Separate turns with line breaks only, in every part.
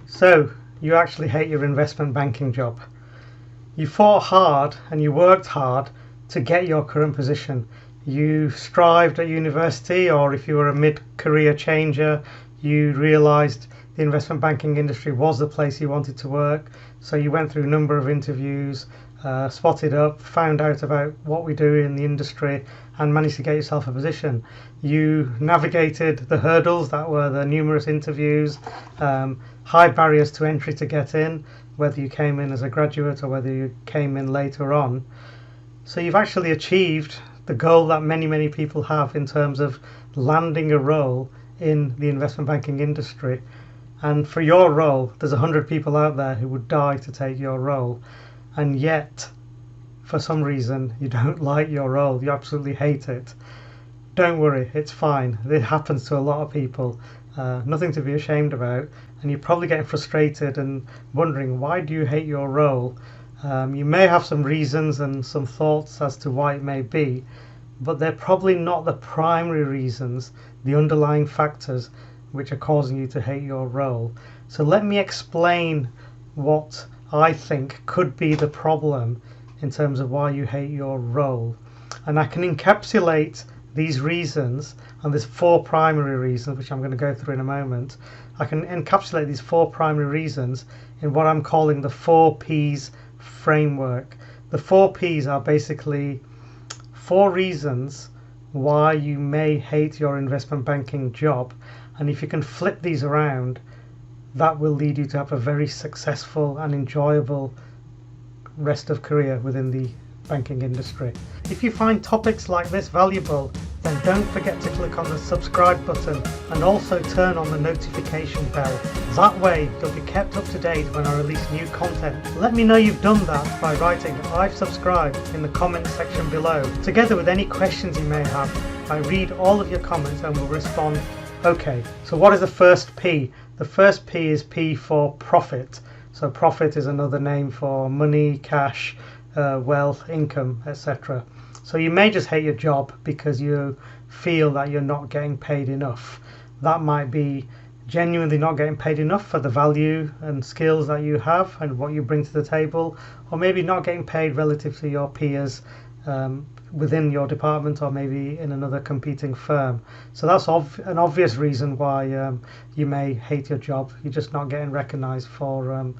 So, you actually hate your investment banking job. You fought hard and you worked hard to get your current position. You strived at university, or if you were a mid-career changer, you realized the investment banking industry was the place you wanted to work. So you went through a number of interviews, spotted up, found out about what we do in the industry, and managed to get yourself a position. You navigated the hurdles that were the numerous interviews, high barriers to entry to get in, whether you came in as a graduate or whether you came in later on. So you've actually achieved the goal that many people have in terms of landing a role in the investment banking industry. And for your role, there's 100 people out there who would die to take your role, and yet for some reason you don't like your role, you absolutely hate it. Don't worry, it's fine. It happens to a lot of people. Nothing to be ashamed about. And you're probably getting frustrated and wondering, why do you hate your role? You may have some reasons and some thoughts as to why it may be, but they're probably not the primary reasons, the underlying factors which are causing you to hate your role. So let me explain what I think could be the problem in terms of why you hate your role. And I can encapsulate these reasons, and there's 4 primary reasons which I'm going to go through in a moment. I can encapsulate these 4 primary reasons in what I'm calling the 4 P's framework. The 4 P's are basically 4 reasons why you may hate your investment banking job, and if you can flip these around, that will lead you to have a very successful and enjoyable rest of career within the banking industry. If you find topics like this valuable, then don't forget to click on the subscribe button and also turn on the notification bell. That way you'll be kept up to date when I release new content. Let me know you've done that by writing "I've subscribed" in the comment section below. Together with any questions you may have, I read all of your comments and will respond. Okay, so what is the first P? The first P is P for profit. So profit is another name for money, cash, wealth, income, etc. So you may just hate your job because you feel that you're not getting paid enough. That might be genuinely not getting paid enough for the value and skills that you have and what you bring to the table, or maybe not getting paid relative to your peers within your department, or maybe in another competing firm. So that's an obvious reason why you may hate your job. You're just not getting recognized for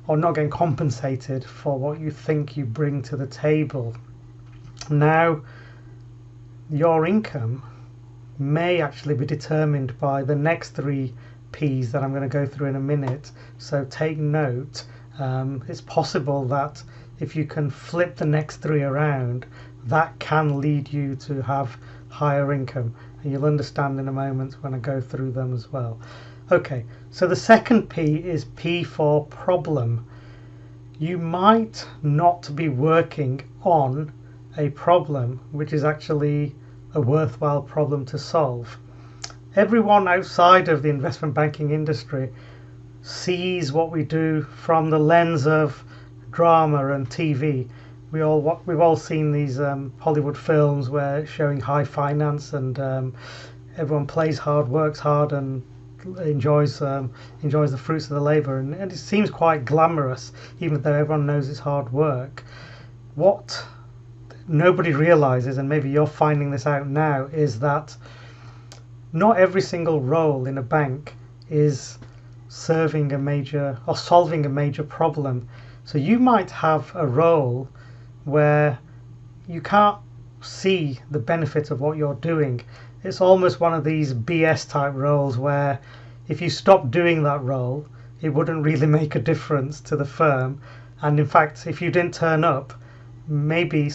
or not getting compensated for what you think you bring to the table. Now, your income may actually be determined by the next 3 P's that I'm going to go through in a minute. So take note. It's possible that if you can flip the next 3 around, that can lead you to have higher income, and you'll understand in a moment when I go through them as well. Okay, so the second P is P for problem. You might not be working on a problem which is actually a worthwhile problem to solve. Everyone outside of the investment banking industry sees what we do from the lens of drama and TV. We've all seen these Hollywood films where showing high finance, and everyone plays hard, works hard, and enjoys the fruits of the labour, and it seems quite glamorous, even though everyone knows it's hard work. What nobody realises, and maybe you're finding this out now, is that not every single role in a bank is serving a major or solving a major problem. So you might have a role where you can't see the benefit of what you're doing. It's almost one of these BS type roles where if you stop doing that role, it wouldn't really make a difference to the firm. And in fact, if you didn't turn up, maybe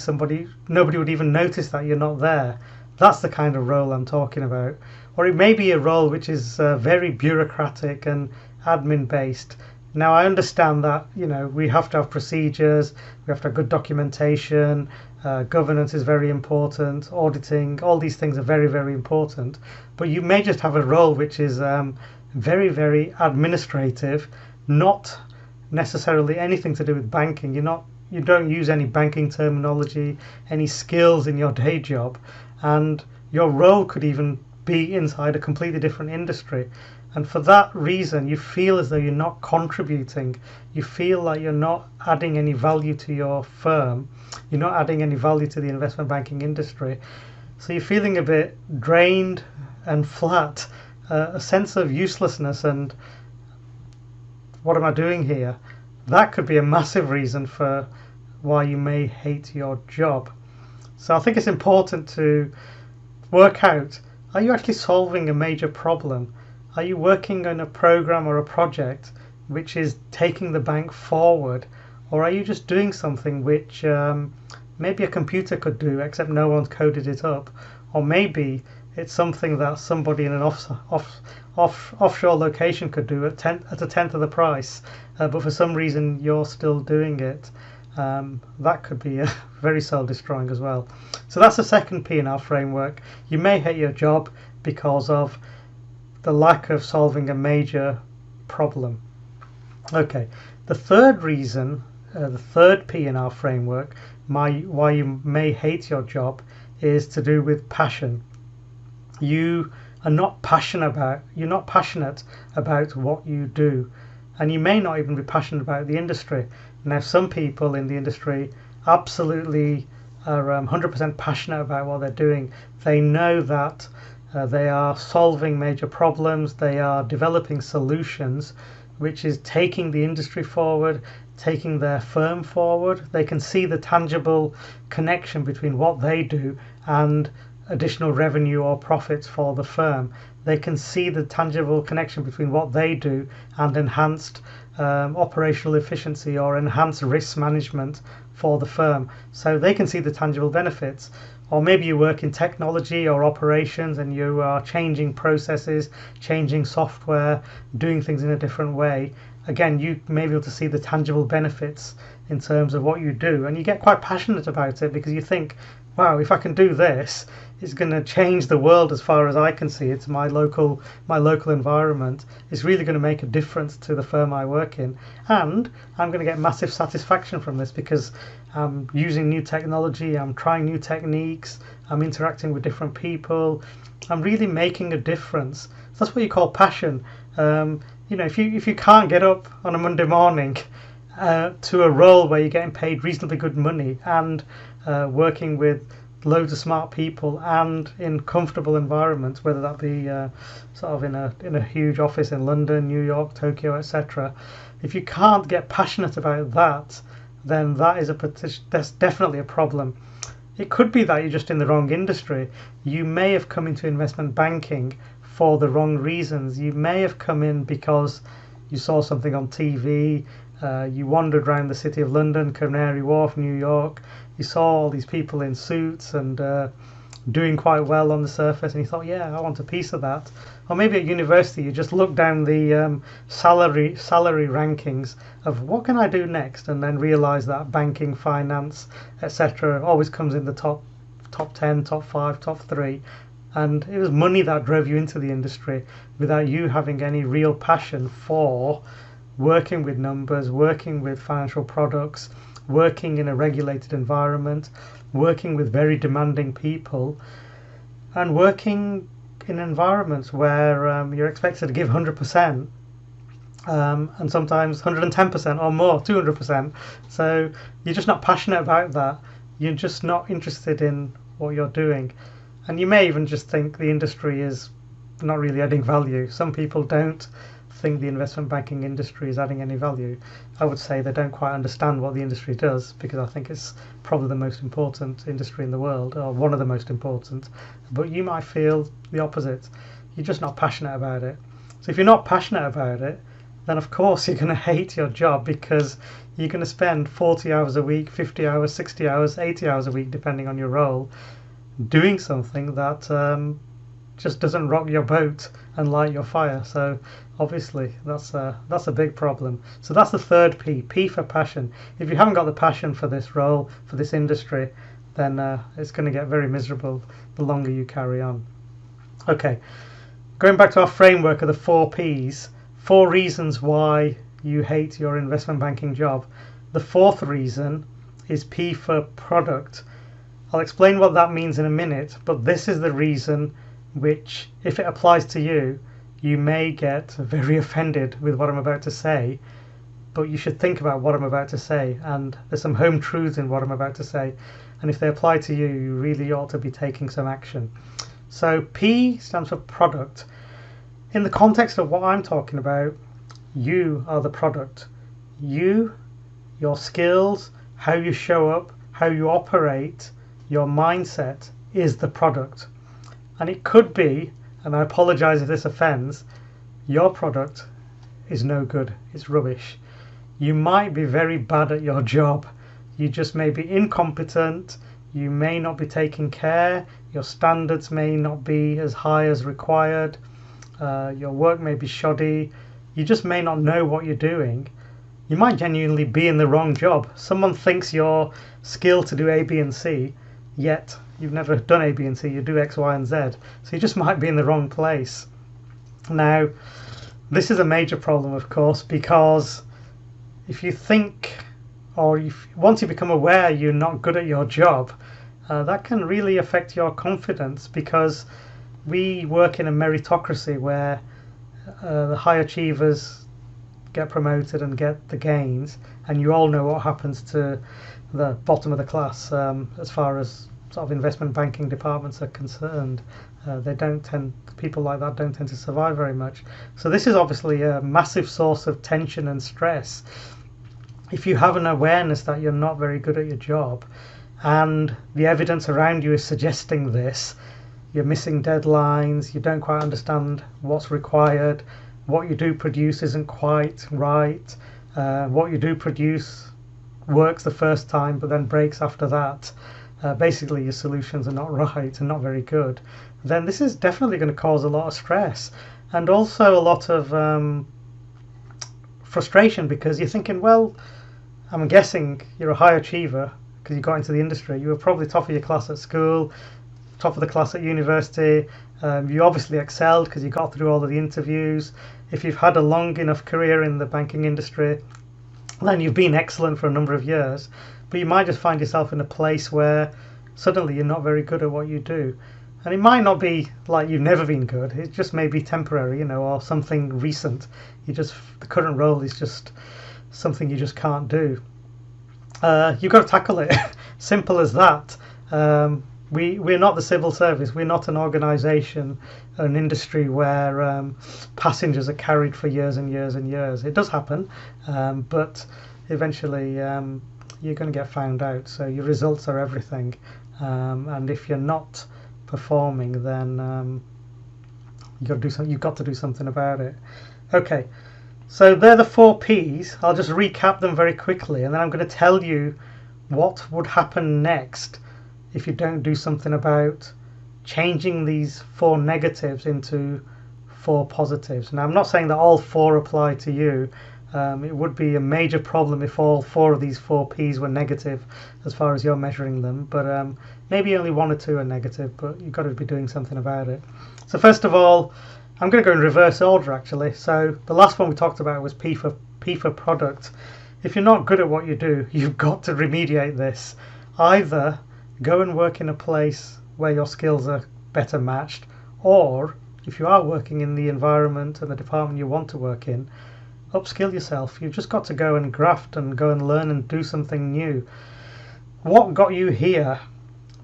nobody would even notice that you're not there. That's the kind of role I'm talking about. Or it may be a role which is very bureaucratic and admin based. Now, I understand that, we have to have procedures, we have to have good documentation, governance is very important, auditing, all these things are very important. But you may just have a role which is very administrative, not necessarily anything to do with banking. You don't use any banking terminology, any skills in your day job, and your role could even be inside a completely different industry. And for that reason, you feel as though you're not contributing. You feel like you're not adding any value to your firm. You're not adding any value to the investment banking industry. So you're feeling a bit drained and flat, a sense of uselessness and what am I doing here? That could be a massive reason for why you may hate your job. So I think it's important to work out, are you actually solving a major problem? Are you working on a program or a project which is taking the bank forward? Or are you just doing something which maybe a computer could do, except no one's coded it up? Or maybe it's something that somebody in an offshore location could do at a tenth of the price, but for some reason you're still doing it. That could be very soul destroying as well. So that's the second P&L framework. You may hate your job because of the lack of solving a major problem. Okay, the third reason, the third P&L framework, why you may hate your job, is to do with passion. You're not passionate about what you do, and you may not even be passionate about the industry. Now, some people in the industry absolutely are 100% passionate about what they're doing. They know that they are solving major problems, they are developing solutions, which is taking the industry forward, taking their firm forward. They can see the tangible connection between what they do and additional revenue or profits for the firm. They can see the tangible connection between what they do and enhanced operational efficiency or enhanced risk management for the firm. So they can see the tangible benefits. Or maybe you work in technology or operations and you are changing processes, changing software, doing things in a different way. Again, you may be able to see the tangible benefits in terms of what you do, and you get quite passionate about it because you think, wow, if I can do this, it's going to change the world as far as I can see. It's my local environment. It's really going to make a difference to the firm I work in, and I'm going to get massive satisfaction from this because I'm using new technology, I'm trying new techniques, I'm interacting with different people, I'm really making a difference. So that's what you call passion. If you can't get up on a Monday morning to a role where you're getting paid reasonably good money and working with loads of smart people and in comfortable environments, whether that be sort of in a huge office in London, New York, Tokyo, etc. If you can't get passionate about that, then that's definitely a problem. It could be that you're just in the wrong industry. You may have come into investment banking for the wrong reasons. You may have come in because you saw something on TV, you wandered around the city of London, Canary Wharf, New York, you saw all these people in suits and doing quite well on the surface, and you thought, yeah, I want a piece of that. Or maybe at university you just looked down the salary rankings of what can I do next, and then realise that banking, finance, etc. always comes in the top 10, top 5, top 3. And it was money that drove you into the industry without you having any real passion for working with numbers, working with financial products, working in a regulated environment, working with very demanding people, and working in environments where you're expected to give 100%, and sometimes 110% or more, 200%. So you're just not passionate about that. You're just not interested in what you're doing. And you may even just think the industry is not really adding value. Some people don't think the investment banking industry is adding any value. I would say they don't quite understand what the industry does, because I think it's probably the most important industry in the world, or one of the most important. But you might feel the opposite. You're just not passionate about it. So if you're not passionate about it, then of course you're going to hate your job, because you're going to spend 40 hours a week, 50 hours, 60 hours, 80 hours a week, depending on your role, doing something that just doesn't rock your boat and light your fire. So obviously that's a big problem. So that's the third P for passion. If you haven't got the passion for this role, for this industry, then it's going to get very miserable the longer you carry on. Okay, going back to our framework of the 4 Ps, 4 reasons why you hate your investment banking job. The fourth reason is P for product. I'll explain what that means in a minute, but this is the reason which, if it applies to you, you may get very offended with what I'm about to say, but you should think about what I'm about to say, and there's some home truths in what I'm about to say, and if they apply to you, you really ought to be taking some action. So P stands for product. In the context of what I'm talking about, you are the product. You, your skills, how you show up, how you operate, your mindset is the product. And it could be, and I apologize if this offends, your product is no good, it's rubbish. You might be very bad at your job. You just may be incompetent, you may not be taking care, your standards may not be as high as required, your work may be shoddy, you just may not know what you're doing. You might genuinely be in the wrong job. Someone thinks you're skilled to do A, B, and C, yet you've never done A, B, and C, you do X, Y, and Z. So you just might be in the wrong place. Now, this is a major problem, of course, because if you think, or once you become aware you're not good at your job, that can really affect your confidence, because we work in a meritocracy where the high achievers get promoted and get the gains, and you all know what happens to the bottom of the class as far as sort of investment banking departments are concerned. People like that don't tend to survive very much. So this is obviously a massive source of tension and stress. If you have an awareness that you're not very good at your job, and the evidence around you is suggesting this, you're missing deadlines, you don't quite understand what's required, what you do produce isn't quite right, what you do produce works the first time but then breaks after that, basically your solutions are not right and not very good, then this is definitely going to cause a lot of stress and also a lot of frustration, because you're thinking, well, I'm guessing you're a high achiever because you got into the industry. You were probably top of your class at school, top of the class at university. You obviously excelled because you got through all of the interviews. If you've had a long enough career in the banking industry, then you've been excellent for a number of years. But you might just find yourself in a place where suddenly you're not very good at what you do. And it might not be like you've never been good. It just may be temporary, or something recent. The current role is just something you just can't do. You've got to tackle it. Simple as that. We're not the civil service. We're not an organisation, an industry where passengers are carried for years and years and years. It does happen, but eventually you're going to get found out. So your results are everything, and if you're not performing, then you've got to do something about it. Okay. So they're the 4 Ps. I'll just recap them very quickly, and then I'm going to tell you what would happen next if you don't do something about changing these 4 negatives into 4 positives. Now, I'm not saying that all 4 apply to you. It would be a major problem if all 4 of these 4 Ps were negative as far as you're measuring them, but maybe only 1 or 2 are negative, but you've got to be doing something about it. So first of all, I'm going to go in reverse order, actually. So the last one we talked about was P for product. If you're not good at what you do, you've got to remediate this. Either go and work in a place where your skills are better matched, or if you are working in the environment and the department you want to work in, upskill yourself. You've just got to go and graft and go and learn and do something new. What got you here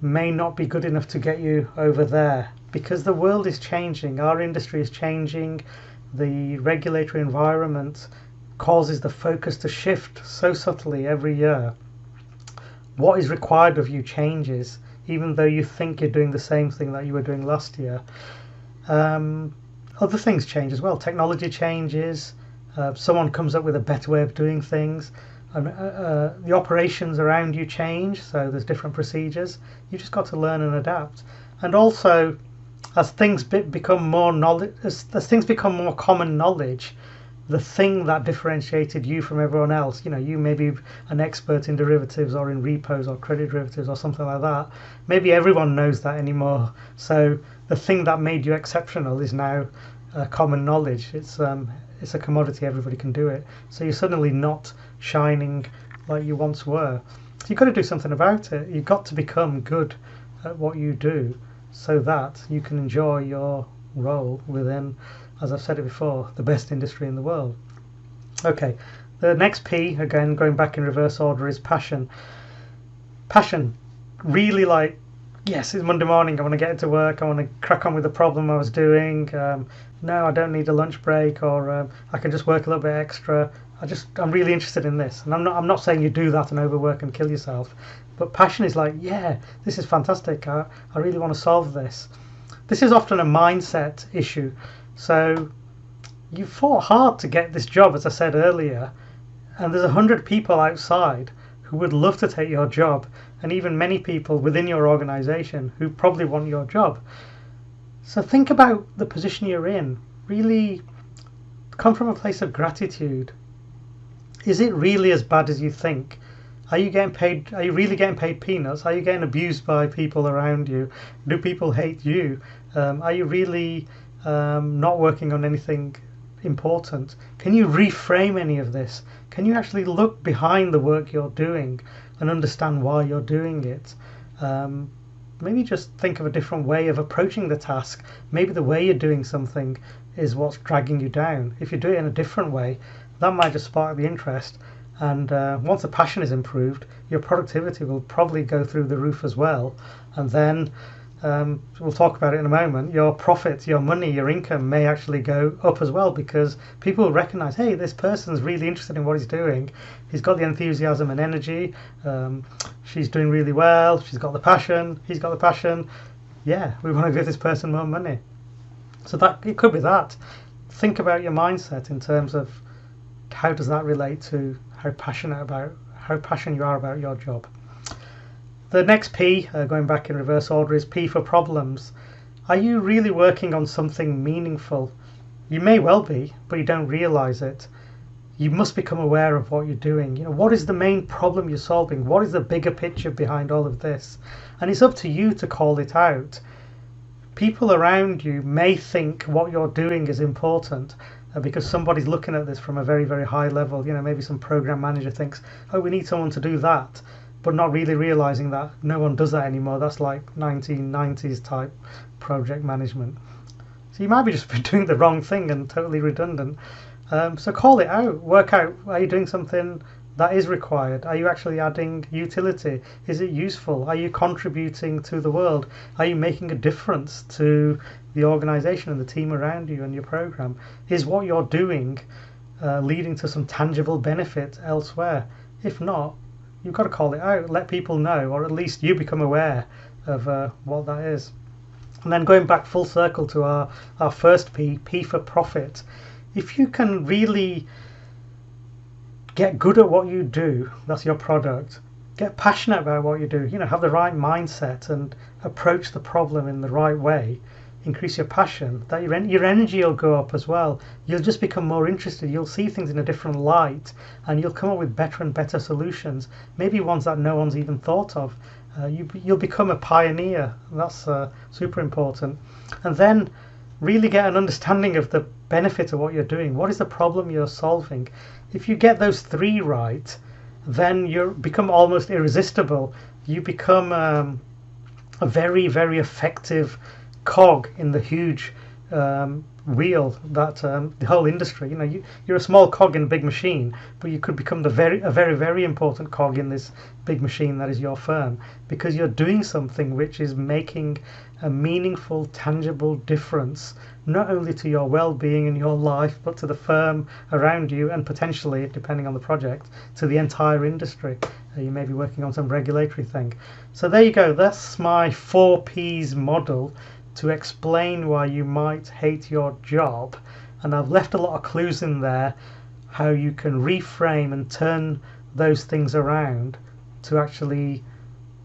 may not be good enough to get you over there, because the world is changing, our industry is changing, the regulatory environment causes the focus to shift so subtly every year. What is required of you changes, even though you think you're doing the same thing that you were doing last year. Other things change as well. Technology changes, someone comes up with a better way of doing things, and the operations around you change, so there's different procedures. You just got to learn and adapt. And also, as things become more knowledge, as things become more common knowledge, the thing that differentiated you from everyone else, you may be an expert in derivatives or in repos or credit derivatives or something like that. Maybe everyone knows that anymore. So the thing that made you exceptional is now common knowledge. It's a commodity, everybody can do it. So you're suddenly not shining like you once were. So you've got to do something about it. You've got to become good at what you do, so that you can enjoy your role within as I've said it before, the best industry in the world. Okay, the next P, again going back in reverse order, is passion. Passion, really like, yes, it's Monday morning, I want to get into work, I want to crack on with the problem I was doing. No, I don't need a lunch break, or I can just work a little bit extra. I'm really interested in this, and I'm not saying you do that and overwork and kill yourself, but passion is like, yeah, this is fantastic. I really want to solve this. This is often a mindset issue. So you fought hard to get this job, as I said earlier, and there's 100 people outside who would love to take your job, and even many people within your organization who probably want your job. So think about the position you're in. Really come from a place of gratitude. Is it really as bad as you think? Are you getting paid? Are you really getting paid peanuts? Are you getting abused by people around you? Do people hate you? Are you really not working on anything important? Can you reframe any of this? Can you actually look behind the work you're doing and understand why you're doing it? Maybe just think of a different way of approaching the task. Maybe the way you're doing something is what's dragging you down. If you do it in a different way, that might just spark the interest. And once the passion is improved, your productivity will probably go through the roof as well. And then we'll talk about it in a moment, your profit, your money, your income may actually go up as well, because people will recognize, hey, this person's really interested in what he's doing. He's got the enthusiasm and energy. She's doing really well. She's got the passion. He's got the passion. Yeah, we want to give this person more money. So that it could be that. Think about your mindset in terms of how does that relate to how passionate you are about your job. The next P, going back in reverse order, is P for problems. Are you really working on something meaningful? You may well be, but you don't realize it. You must become aware of what you're doing. What is the main problem you're solving? What is the bigger picture behind all of this? And it's up to you to call it out. People around you may think what you're doing is important, because somebody's looking at this from a very, very high level. Maybe some program manager thinks, oh, we need someone to do that, but not really realizing that no one does that anymore. That's like 1990s type project management. So you might be just doing the wrong thing and totally redundant. So call it out, work out, are you doing something that is required? Are you actually adding utility? Is it useful? Are you contributing to the world? Are you making a difference to the organization and the team around you and your program? Is what you're doing leading to some tangible benefit elsewhere? If not, you've got to call it out, let people know, or at least you become aware of what that is. And then going back full circle to our first P for profit. If you can really get good at what you do, that's your product, get passionate about what you do, have the right mindset and approach the problem in the right way, increase your passion, that your energy will go up as well. You'll just become more interested. You'll see things in a different light, and you'll come up with better and better solutions, maybe ones that no one's even thought of. You'll become a pioneer. That's super important. And then really get an understanding of the benefit of what you're doing. What is the problem you're solving? If you get those three right, then you become almost irresistible. You become a very, very effective cog in the huge wheel that the whole industry. You're a small cog in a big machine, but you could become a very, very important cog in this big machine that is your firm, because you're doing something which is making a meaningful, tangible difference, not only to your well-being in your life, but to the firm around you, and potentially, depending on the project, to the entire industry. You may be working on some regulatory thing. So there you go. That's my 4 Ps model to explain why you might hate your job. And I've left a lot of clues in there how you can reframe and turn those things around to actually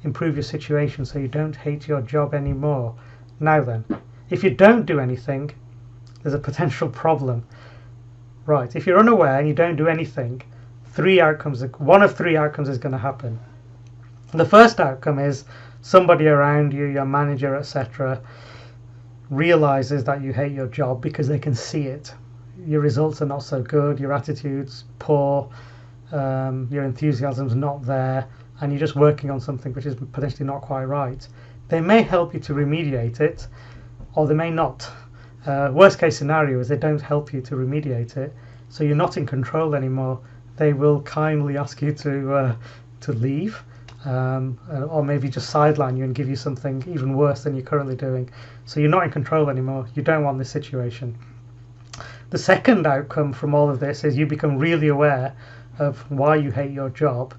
improve your situation so you don't hate your job anymore. Now then, if you don't do anything, there's a potential problem. Right, if you're unaware and you don't do anything, one of three outcomes is going to happen. The first outcome is somebody around you, your manager, etc., realizes that you hate your job because they can see it. Your results are not so good, your attitude's poor, your enthusiasm's not there, and you're just working on something which is potentially not quite right. They may help you to remediate it, or they may not. Worst case scenario is they don't help you to remediate it, so you're not in control anymore. They will kindly ask you to leave, or maybe just sideline you and give you something even worse than you're currently doing. So you're not in control anymore. You don't want this situation. The second outcome from all of this is you become really aware of why you hate your job,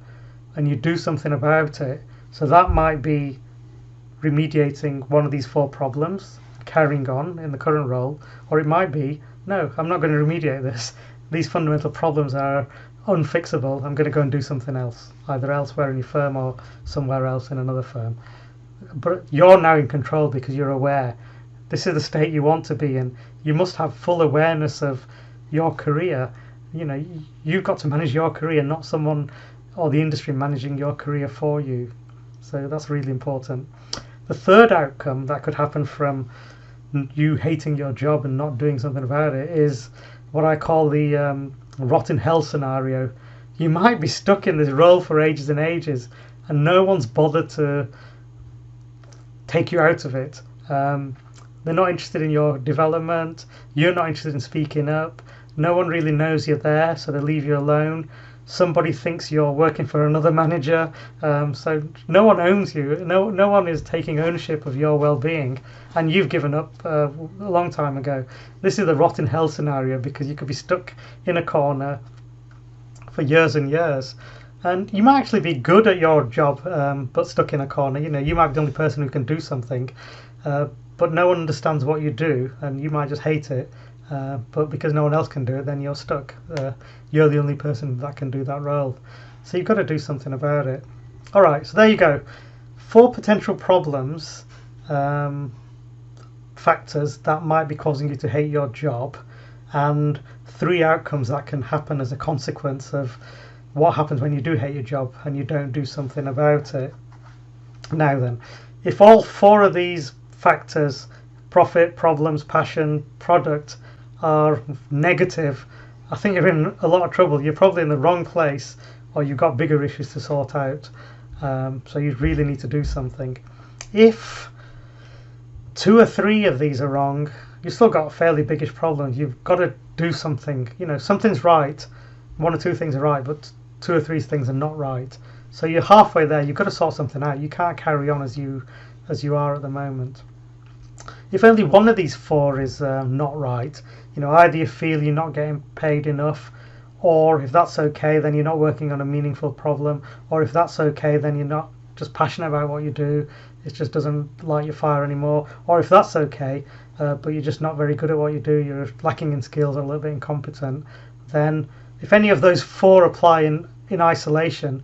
and you do something about it. So that might be remediating one of these 4 problems, carrying on in the current role, or it might be, no, I'm not going to remediate this. These fundamental problems are unfixable. I'm going to go and do something else, either elsewhere in your firm or somewhere else in another firm. But you're now in control because you're aware. This is the state you want to be in. You must have full awareness of your career. You've got to manage your career, not someone or the industry managing your career for you. So that's really important. The third outcome that could happen from you hating your job and not doing something about it is what I call the rotten hell scenario. You might be stuck in this role for ages and ages, and no one's bothered to take you out of it. They're not interested in your development. You're not interested in speaking up. No one really knows you're there, so they leave you alone. Somebody thinks you're working for another manager, so no one owns you. No one is taking ownership of your well-being, and you've given up a long time ago. This is the rotten hell scenario because you could be stuck in a corner for years and years, and you might actually be good at your job, but stuck in a corner. You might be the only person who can do something, but no one understands what you do, and you might just hate it. But because no one else can do it, then you're stuck. You're the only person that can do that role. So you've got to do something about it. Alright, so there you go. 4 potential problems, factors that might be causing you to hate your job, and 3 outcomes that can happen as a consequence of what happens when you do hate your job and you don't do something about it. Now then, if all 4 of these factors, profit, problems, passion, product, are negative, I think you're in a lot of trouble. You're probably in the wrong place, or you've got bigger issues to sort out. So you really need to do something. If 2 or 3 of these are wrong, you've still got fairly biggish problems. You've got to do something. Something's right. 1 or 2 things are right, but 2 or 3 things are not right. So you're halfway there. You've got to sort something out. You can't carry on as you are at the moment. If only one of these 4 is not right, either you feel you're not getting paid enough, or if that's okay, then you're not working on a meaningful problem, or if that's okay, then you're not just passionate about what you do, it just doesn't light your fire anymore, or if that's okay, but you're just not very good at what you do, you're lacking in skills, or a little bit incompetent, then if any of those 4 apply in isolation,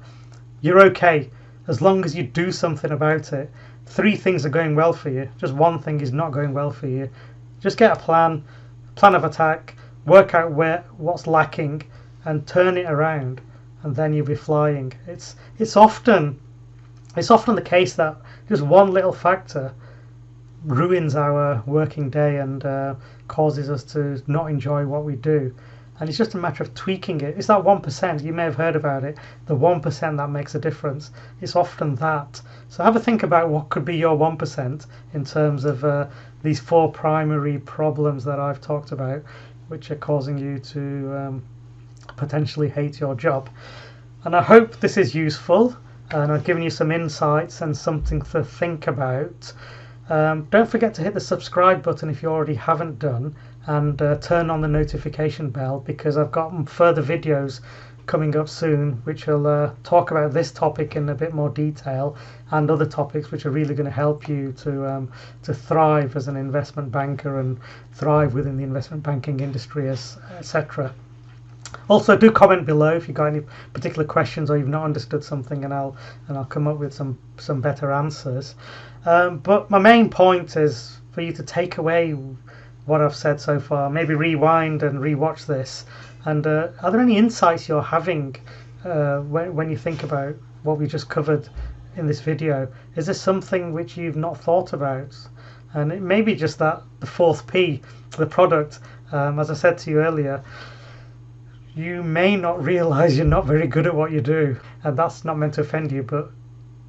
you're okay, as long as you do something about it. 3 things are going well for you, just 1 thing is not going well for you. Just get a plan of attack, work out what's lacking, and turn it around, and then you'll be flying. It's often the case that just 1 little factor ruins our working day and causes us to not enjoy what we do. And it's just a matter of tweaking it. It's that 1%, you may have heard about it, the 1% that makes a difference. It's often that. So have a think about what could be your 1% in terms of these 4 primary problems that I've talked about, which are causing you to potentially hate your job. And I hope this is useful, and I've given you some insights and something to think about. Don't forget to hit the subscribe button if you already haven't done, and turn on the notification bell, because I've got further videos coming up soon which will talk about this topic in a bit more detail, and other topics which are really going to help you to thrive as an investment banker and thrive within the investment banking industry, etc. Also, do comment below if you've got any particular questions or you've not understood something, and I'll come up with some better answers. But my main point is for you to take away what I've said so far, maybe rewind and rewatch this, and are there any insights you're having when you think about what we just covered in this video? Is there something which you've not thought about? And it may be just that the 4th P, the product. As I said to you earlier, you may not realize you're not very good at what you do, and that's not meant to offend you, but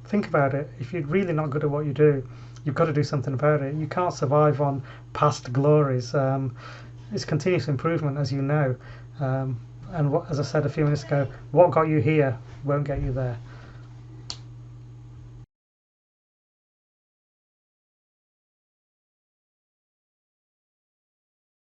think about it. If you're really not good at what you do, you've got to do something about it. You can't survive on past glories. It's continuous improvement, as you know. And as I said a few minutes ago, what got you here won't get you there.